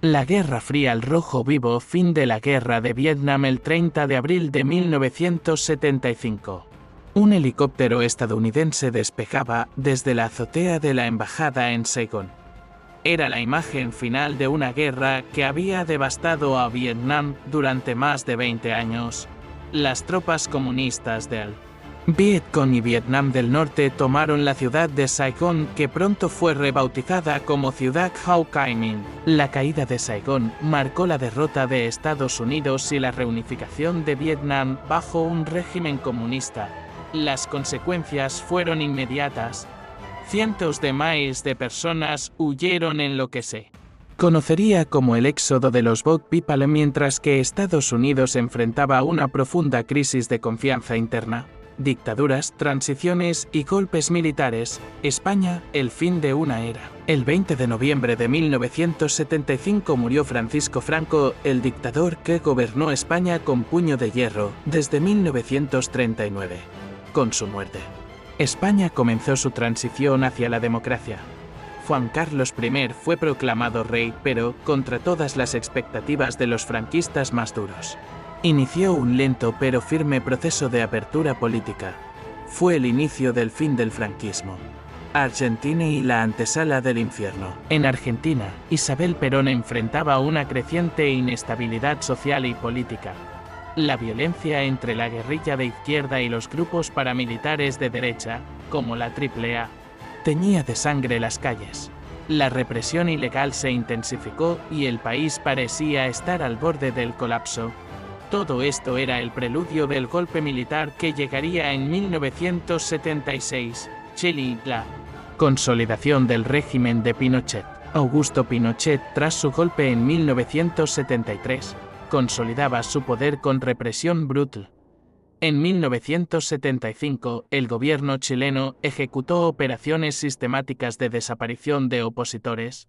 La Guerra Fría al rojo vivo. Fin de la Guerra de Vietnam el 30 de abril de 1975. Un helicóptero estadounidense despejaba desde la azotea de la embajada en Saigón. Era la imagen final de una guerra que había devastado a Vietnam durante más de 20 años. Las tropas comunistas del Vietcong y Vietnam del Norte tomaron la ciudad de Saigón, que pronto fue rebautizada como Ciudad Ho Chi Minh. La caída de Saigón marcó la derrota de Estados Unidos y la reunificación de Vietnam bajo un régimen comunista. Las consecuencias fueron inmediatas. Cientos de miles de personas huyeron en lo que se conocería como el éxodo de los Boat People, mientras que Estados Unidos enfrentaba una profunda crisis de confianza interna. Dictaduras, transiciones y golpes militares. España, el fin de una era. El 20 de noviembre de 1975 murió Francisco Franco, el dictador que gobernó España con puño de hierro desde 1939. Con su muerte, España comenzó su transición hacia la democracia. Juan Carlos I fue proclamado rey, pero contra todas las expectativas de los franquistas más duros. Inició un lento pero firme proceso de apertura política. Fue el inicio del fin del franquismo. Argentina y la antesala del infierno. En Argentina, Isabel Perón enfrentaba una creciente inestabilidad social y política. La violencia entre la guerrilla de izquierda y los grupos paramilitares de derecha, como la AAA, teñía de sangre las calles. La represión ilegal se intensificó y el país parecía estar al borde del colapso. Todo esto era el preludio del golpe militar que llegaría en 1976. Chile, la consolidación del régimen de Pinochet. Augusto Pinochet, tras su golpe en 1973, consolidaba su poder con represión brutal. En 1975, el gobierno chileno ejecutó operaciones sistemáticas de desaparición de opositores.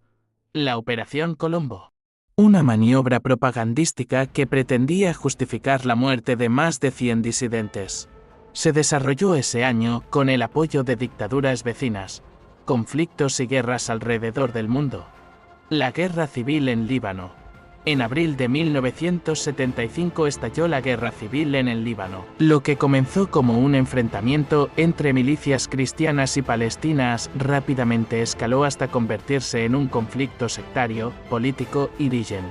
La Operación Colombo. Una maniobra propagandística que pretendía justificar la muerte de más de 100 disidentes. Se desarrolló ese año con el apoyo de dictaduras vecinas, conflictos y guerras alrededor del mundo. La guerra civil en Líbano. En abril de 1975 estalló la guerra civil en el Líbano, lo que comenzó como un enfrentamiento entre milicias cristianas y palestinas rápidamente escaló hasta convertirse en un conflicto sectario, político y religión.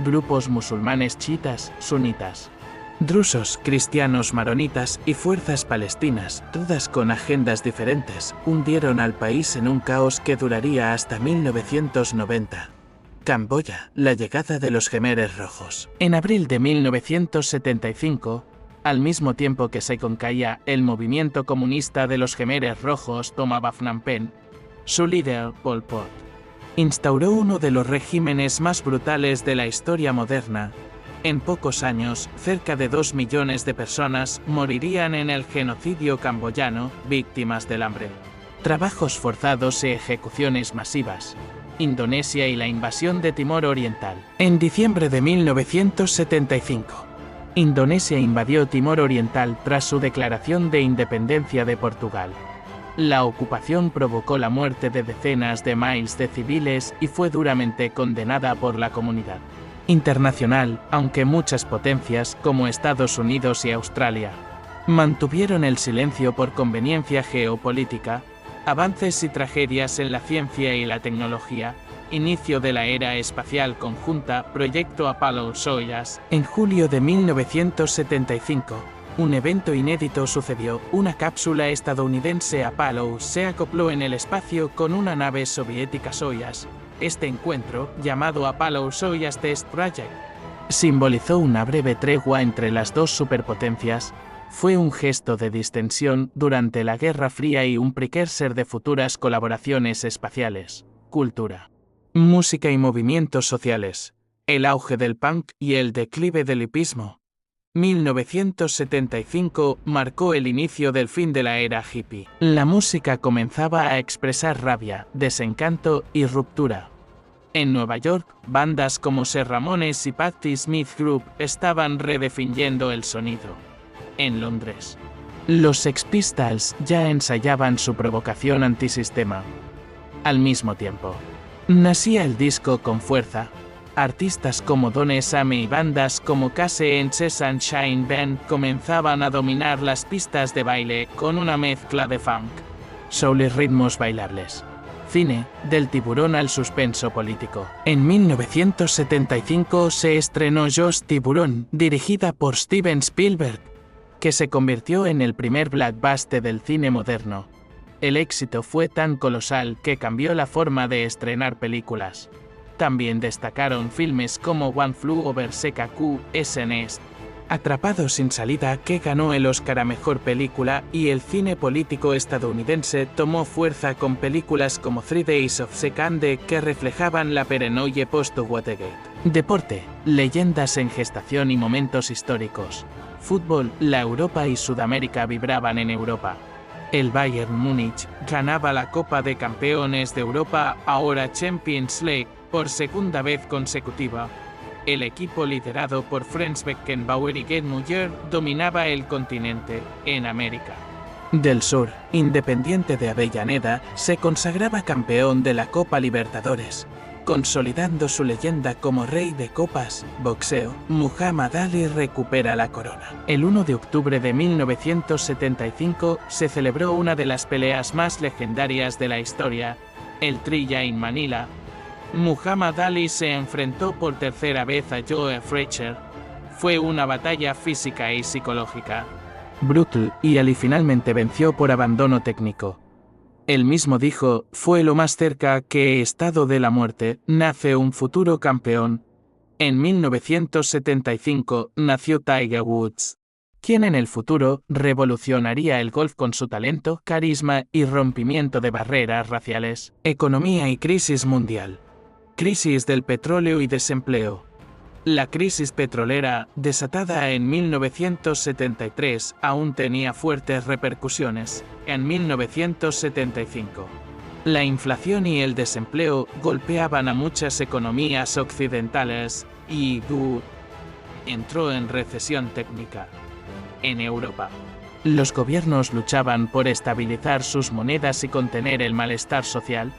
Grupos musulmanes chiitas, sunitas, drusos, cristianos maronitas y fuerzas palestinas, todas con agendas diferentes, hundieron al país en un caos que duraría hasta 1990. Camboya, la llegada de los Khmeres rojos. En abril de 1975, al mismo tiempo que Saigon caía, el movimiento comunista de los Khmeres rojos tomaba Phnom Penh. Su líder, Pol Pot, instauró uno de los regímenes más brutales de la historia moderna. En pocos años, cerca de 2 millones de personas morirían en el genocidio camboyano, víctimas del hambre, trabajos forzados y ejecuciones masivas. Indonesia y la invasión de Timor Oriental. En diciembre de 1975, Indonesia invadió Timor Oriental tras su declaración de independencia de Portugal. La ocupación provocó la muerte de decenas de miles de civiles y fue duramente condenada por la comunidad internacional, aunque muchas potencias, como Estados Unidos y Australia, mantuvieron el silencio por conveniencia geopolítica. Avances y tragedias en la ciencia y la tecnología. Inicio de la era espacial conjunta, Proyecto Apollo-Soyuz. En julio de 1975, un evento inédito sucedió. Una cápsula estadounidense Apollo se acopló en el espacio con una nave soviética Soyuz. Este encuentro, llamado Apollo-Soyuz Test Project, simbolizó una breve tregua entre las dos superpotencias. Fue un gesto de distensión durante la Guerra Fría y un precursor de futuras colaboraciones espaciales. Cultura, música y movimientos sociales. El auge del punk y el declive del hipismo. 1975 marcó el inicio del fin de la era hippie. La música comenzaba a expresar rabia, desencanto y ruptura. En Nueva York, bandas como Ser Ramones y Patti Smith Group estaban redefiniendo el sonido. En Londres, los Sex Pistols ya ensayaban su provocación antisistema. Al mismo tiempo, nacía el disco con fuerza. Artistas como Don Same y bandas como Case and the Sunshine Band comenzaban a dominar las pistas de baile con una mezcla de funk, soul y ritmos bailables. Cine, del tiburón al suspenso político. En 1975 se estrenó Josh Tiburón, dirigida por Steven Spielberg, que se convirtió en el primer blockbuster del cine moderno. El éxito fue tan colosal que cambió la forma de estrenar películas. También destacaron filmes como One Flew Over the Nest, Atrapado sin salida, que ganó el Oscar a Mejor Película, y el cine político estadounidense tomó fuerza con películas como 3 Days of Second, que reflejaban la paranoia post-Watergate. Deporte, leyendas en gestación y momentos históricos. Fútbol, la Europa y Sudamérica vibraban en Europa. El Bayern Múnich ganaba la Copa de Campeones de Europa, ahora Champions League, por segunda vez consecutiva. El equipo liderado por Franz Beckenbauer y Gerd Müller dominaba el continente, en América del Sur. Independiente de Avellaneda se consagraba campeón de la Copa Libertadores, consolidando su leyenda como rey de copas. Boxeo, Muhammad Ali recupera la corona. El 1 de octubre de 1975 se celebró una de las peleas más legendarias de la historia, el Trilla in Manila. Muhammad Ali se enfrentó por tercera vez a Joe Frazier. Fue una batalla física y psicológica brutal, y Ali finalmente venció por abandono técnico. Él mismo dijo: fue lo más cerca que he estado de la muerte, nace un futuro campeón. En 1975 nació Tiger Woods, quien en el futuro revolucionaría el golf con su talento, carisma y rompimiento de barreras raciales. Economía y crisis mundial. Crisis del petróleo y desempleo. La crisis petrolera, desatada en 1973, aún tenía fuertes repercusiones en 1975. La inflación y el desempleo golpeaban a muchas economías occidentales y entró en recesión técnica. En Europa, los gobiernos luchaban por estabilizar sus monedas y contener el malestar social,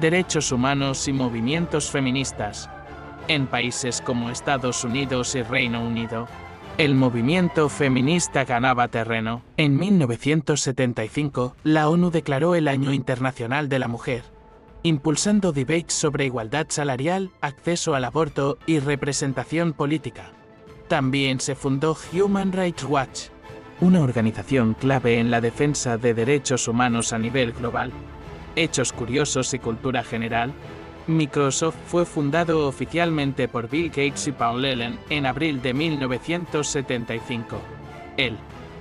derechos humanos y movimientos feministas. En países como Estados Unidos y Reino Unido, el movimiento feminista ganaba terreno. En 1975, la ONU declaró el Año Internacional de la Mujer, impulsando debates sobre igualdad salarial, acceso al aborto y representación política. También se fundó Human Rights Watch, una organización clave en la defensa de derechos humanos a nivel global. Hechos curiosos y cultura general. Microsoft fue fundado oficialmente por Bill Gates y Paul Allen en abril de 1975. El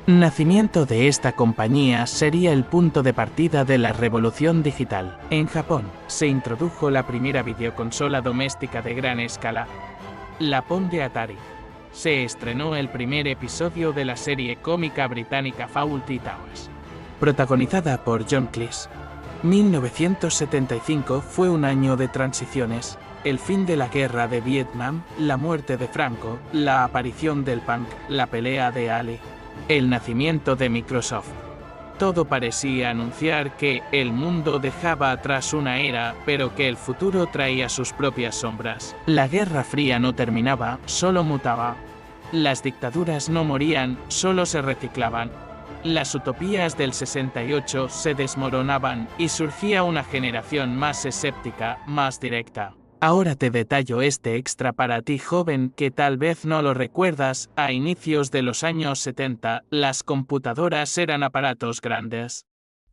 nacimiento de esta compañía sería el punto de partida de la revolución digital. En Japón, se introdujo la primera videoconsola doméstica de gran escala, la Pong de Atari. Se estrenó el primer episodio de la serie cómica británica Fawlty Towers, protagonizada por John Cleese. 1975 fue un año de transiciones: el fin de la guerra de Vietnam, la muerte de Franco, la aparición del punk, la pelea de Ali, el nacimiento de Microsoft. Todo parecía anunciar que el mundo dejaba atrás una era, pero que el futuro traía sus propias sombras. La Guerra Fría no terminaba, solo mutaba. Las dictaduras no morían, solo se reciclaban. Las utopías del 68 se desmoronaban y surgía una generación más escéptica, más directa. Ahora te detallo este extra para ti joven que tal vez no lo recuerdas. A inicios de los años 70, las computadoras eran aparatos grandes,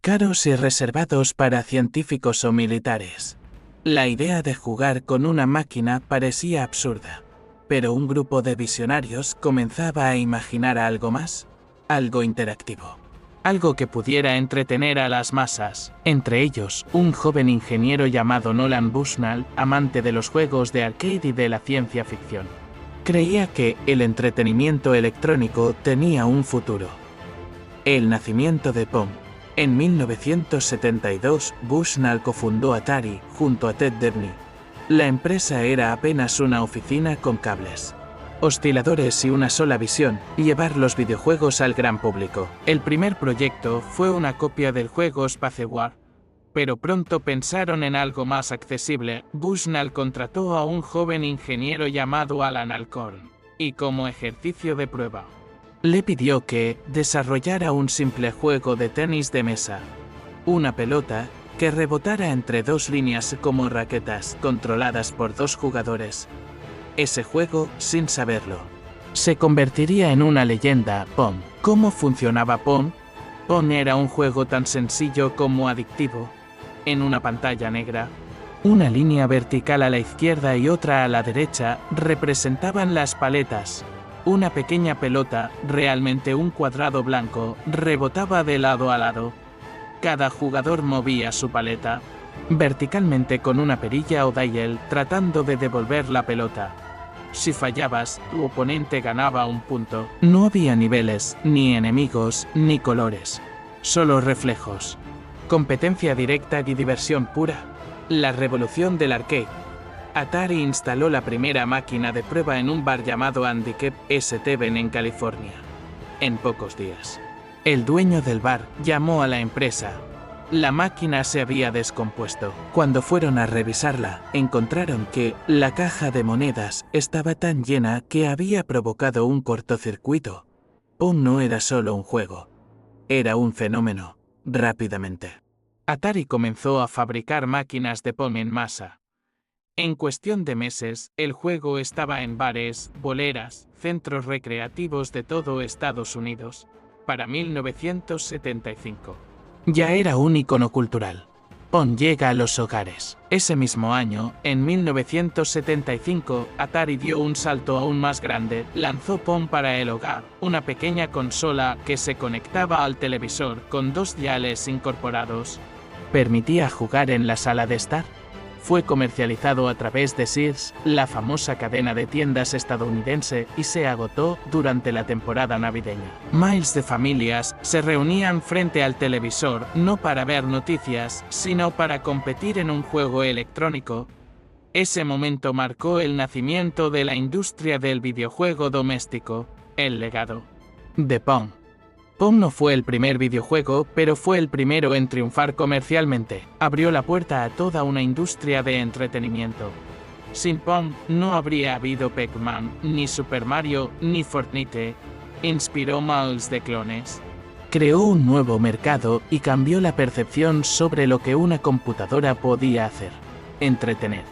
caros y reservados para científicos o militares. La idea de jugar con una máquina parecía absurda, pero un grupo de visionarios comenzaba a imaginar algo más. Algo interactivo. Algo que pudiera entretener a las masas. Entre ellos, un joven ingeniero llamado Nolan Bushnell, amante de los juegos de arcade y de la ciencia ficción. Creía que el entretenimiento electrónico tenía un futuro. El nacimiento de Pong. En 1972, Bushnell cofundó Atari, junto a Ted Debney. La empresa era apenas una oficina con cables, osciladores y una sola visión: llevar los videojuegos al gran público. El primer proyecto fue una copia del juego Spacewar, pero pronto pensaron en algo más accesible. Bushnell contrató a un joven ingeniero llamado Alan Alcorn, y como ejercicio de prueba, le pidió que desarrollara un simple juego de tenis de mesa. Una pelota que rebotara entre dos líneas como raquetas controladas por dos jugadores. Ese juego, sin saberlo, se convertiría en una leyenda. Pong. ¿Cómo funcionaba Pong? Pong era un juego tan sencillo como adictivo. En una pantalla negra, una línea vertical a la izquierda y otra a la derecha representaban las paletas. Una pequeña pelota, realmente un cuadrado blanco, rebotaba de lado a lado. Cada jugador movía su paleta verticalmente con una perilla o dial tratando de devolver la pelota. Si fallabas, tu oponente ganaba un punto. No había niveles, ni enemigos, ni colores. Solo reflejos. Competencia directa y diversión pura. La revolución del arcade. Atari instaló la primera máquina de prueba en un bar llamado Handicap St. Ben en California. En pocos días, el dueño del bar llamó a la empresa. La máquina se había descompuesto. Cuando fueron a revisarla, encontraron que la caja de monedas estaba tan llena que había provocado un cortocircuito. Pong no era solo un juego, era un fenómeno. Rápidamente, Atari comenzó a fabricar máquinas de Pong en masa. En cuestión de meses, el juego estaba en bares, boleras, centros recreativos de todo Estados Unidos. Para 1975. Ya era un icono cultural. Pong llega a los hogares. Ese mismo año, en 1975, Atari dio un salto aún más grande. Lanzó Pong para el hogar, una pequeña consola que se conectaba al televisor con dos diales incorporados. ¿Permitía jugar en la sala de estar? Fue comercializado a través de Sears, la famosa cadena de tiendas estadounidense, y se agotó durante la temporada navideña. Miles de familias se reunían frente al televisor no para ver noticias, sino para competir en un juego electrónico. Ese momento marcó el nacimiento de la industria del videojuego doméstico, el legado de Pong. Pong no fue el primer videojuego, pero fue el primero en triunfar comercialmente. Abrió la puerta a toda una industria de entretenimiento. Sin Pong, no habría habido Pac-Man, ni Super Mario, ni Fortnite. Inspiró miles de clones. Creó un nuevo mercado y cambió la percepción sobre lo que una computadora podía hacer. Entretener.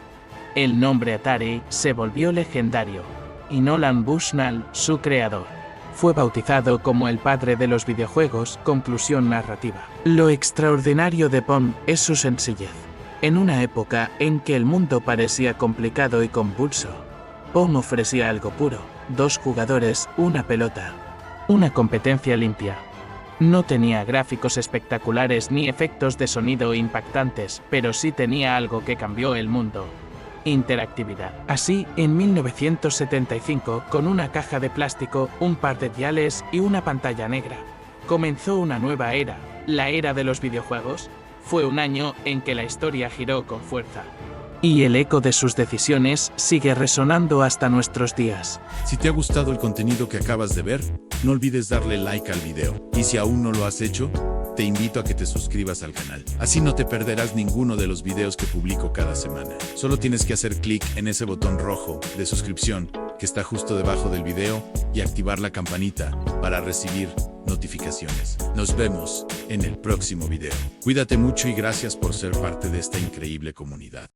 El nombre Atari se volvió legendario, y Nolan Bushnell, su creador, fue bautizado como el padre de los videojuegos. Conclusión narrativa. Lo extraordinario de Pong es su sencillez. En una época en que el mundo parecía complicado y convulso, Pong ofrecía algo puro: dos jugadores, una pelota, una competencia limpia. No tenía gráficos espectaculares ni efectos de sonido impactantes, pero sí tenía algo que cambió el mundo: interactividad. Así, en 1975, con una caja de plástico, un par de diales y una pantalla negra, comenzó una nueva era, la era de los videojuegos. Fue un año en que la historia giró con fuerza. Y el eco de sus decisiones sigue resonando hasta nuestros días. Si te ha gustado el contenido que acabas de ver, no olvides darle like al video. Y si aún no lo has hecho, te invito a que te suscribas al canal. Así no te perderás ninguno de los videos que publico cada semana. Solo tienes que hacer clic en ese botón rojo de suscripción que está justo debajo del video y activar la campanita para recibir notificaciones. Nos vemos en el próximo video. Cuídate mucho y gracias por ser parte de esta increíble comunidad.